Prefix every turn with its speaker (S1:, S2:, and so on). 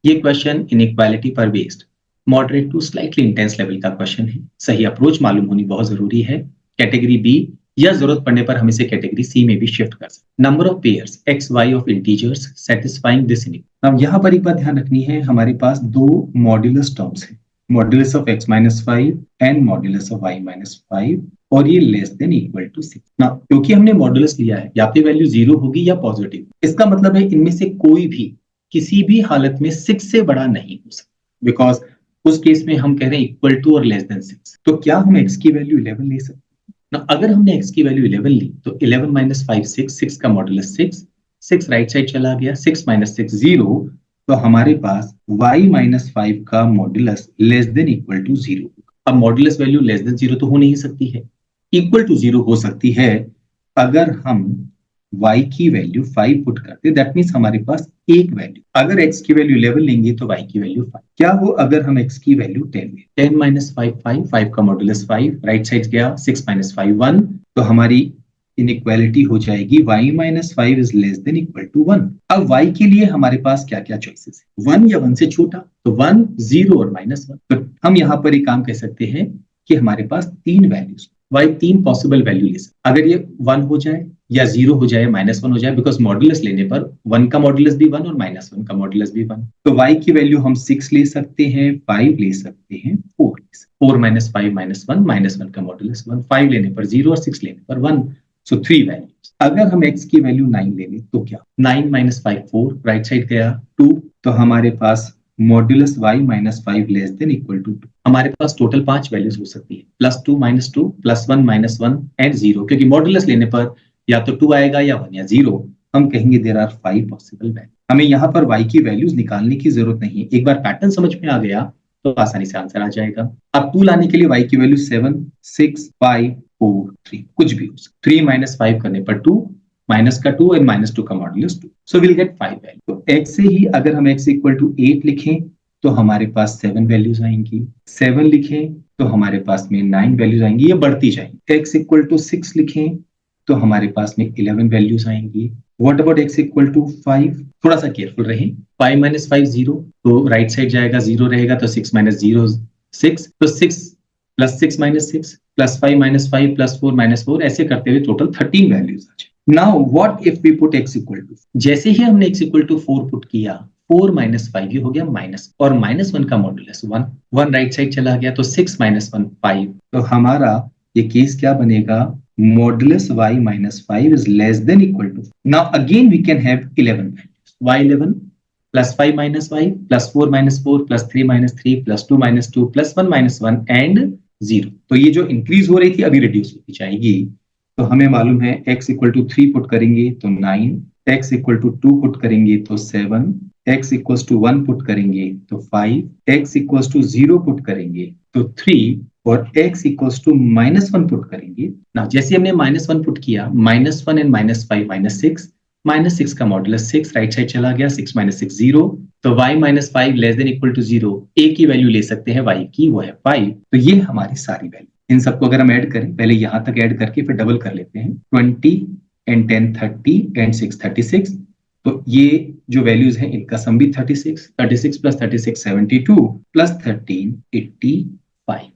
S1: ये question inequality पर based moderate to slightly intense level का क्वेश्चन है। सही अप्रोच मालूम होनी बहुत जरूरी है। कैटेगरी बी या जरूरत पड़ने पर हम इसे कैटेगरी सी में भी शिफ्ट कर सकते। Number of pairs x y of integers satisfying this inequality. अब यहाँ पर एक बात ध्यान रखनी है, हमारे पास दो मॉड्यूलस टर्म्स है, modulus of x minus 5 and modulus of y minus 5, और ये लेस देन इक्वल टू 6 ना। क्योंकि हमने मॉड्यूलस लिया है, या तो वैल्यू 0 होगी या पॉजिटिव, इसका मतलब है इनमें से कोई भी किसी भी हालत में 6 से बड़ा नहीं हो सकता, बिकॉज उस केस में हम कह रहे हैं इक्वल टू और लेस देन 6। तो क्या हम x की वैल्यू 11 ले सकते हैं ना? अगर हमने x की वैल्यू 11 ली तो 11 माइनस 5 6 का मॉडुलस 6 राइट साइड चला गया, 6 माइनस 6 0, तो हमारे पास y माइनस 5 का modulus less than equal to 0। अब मॉडुलस वैल्यू लेस देन 0 तो हो नहीं सकती है, इक्वल टू 0 हो सकती है अगर हम y की वैल्यू 5 पुट करते, दैट मींस हमारे पास एक वैल्यू, अगर x की वैल्यू 11 लेंगे तो y की वैल्यू 5। क्या हो अगर हम x की वैल्यू 10 लें? 10 माइनस 5 का मॉडुलस 5, राइट साइड गया, 6 माइनस 5 1, तो हमारी इनइक्वालिटी हो जाएगी y minus 5 is less than equal to 1। अब y के लिए हमारे पास क्या क्या चॉइसेस है? 1 या 1 से छोटा, तो 1, 0 और -1। तो हम यहाँ पर एक काम कह सकते हैं कि हमारे पास तीन वैल्यूज, y तीन पॉसिबल वैल्यू ले सकते। अगर ये 1 हो जाए या 0 हो जाए, -1 हो जाए, बिकॉज मॉडुलस लेने पर 1 का मॉडुलस भी 1 और -1 का मॉडुलस भी 1। तो y की वैल्यू हम 6 ले सकते हैं, 5 ले सकते हैं, 4 माइनस 5 -1, -1 का मॉडुलस 1, 5 लेने पर 0 और 6 लेने पर 1, सो 3 वैल्यूज। अगर हम x की वैल्यू 9 ले लें तो क्या? 9 माइनस 5 4, राइट साइड गया 2, तो हमारे पास modulus y minus 5 less than equal to 2। हमारे पास टोटल 5 वैल्यूज हो सकती है, +2 -2 +1 -1 एंड 0, क्योंकि मॉडुलस लेने पर या तो 2 आएगा या 1 या 0। हम कहेंगे देयर आर 5 पॉसिबल वैल्यू। हमें यहाँ पर y की वैल्यूज निकालने की जरूरत नहीं है, एक बार पैटर्न समझ में आ गया तो आसानी से आंसर आ जाएगा। अब 2 लाने के लिए y की वैल्यू 7 6 5 4 3 कुछ भी हो सकता। 3 माइनस 5 करने पर 2, माइनस का 2 एंड -2 का modulus 2, so will get 5 value. तो x से ही अगर हम x इक्वल टू 8 लिखें तो हमारे पास 7 वैल्यूज आएंगी, 7 लिखें तो हमारे पास में 9 वैल्यूज आएंगी, ये बढ़ती जाएंगी। x इक्वल टू 6 लिखें तो हमारे पास में 11 वैल्यूज आएंगी। What about x equal to 5? थोड़ा सा केयरफुल रहें, 5 माइनस 5 0, तो राइट साइड जाएगा 0 रहेगा, तो 6 माइनस 0 6, तो 6 plus 6 minus 6 plus 5 minus 5 plus 4 minus 4, ऐसे करते हुए टोटल 13 वैल्यूज आ जाए। Now what if we put x equal to, जैसे ही हमने x इक्वल टू 4 पुट किया, 4 माइनस 5 ये हो गया माइनस, और -1 का मॉडुलस 1, 1 राइट साइड चला गया, तो 6 माइनस 1 5, तो हमारा ये केस क्या बनेगा? Modulus y minus 5 is less than equal to. Now again we can have 11 values, y 11 plus 5 minus 5 plus 4 minus 4 plus 3 minus 3 plus 2 minus 2 plus 1 minus 1 and 0। तो ये जो इंक्रीज हो रही थी अभी रिड्यूस होती जाएगी। तो हमें मालूम है x इक्वल टू 3 पुट करेंगे तो 9, x इक्वल टू 2 पुट करेंगे तो 7, x इक्वल टू 1 पुट करेंगे तो 5, x इक्वल टू 0 पुट करेंगे तो 3, और x इक्वल टू -1 पुट करेंगे ना। जैसे हमने -1 पुट किया, -1 एंड -5 -6 का मॉडुलस 6, राइट साइड चला गया, 6 माइनस 6 0, तो y minus 5 less than equal to 0, a की वैल्यू ले सकते हैं y की, वो है 5। तो ये हमारी सारी वैल्यू, इन सबको अगर हम ऐड करें, पहले यहां तक ऐड करके फिर डबल कर लेते हैं, 20 एंड 10 30 एंड 6 36, तो ये जो वैल्यूज हैं इनका सम भी 36 प्लस 36 72 प्लस 13 85।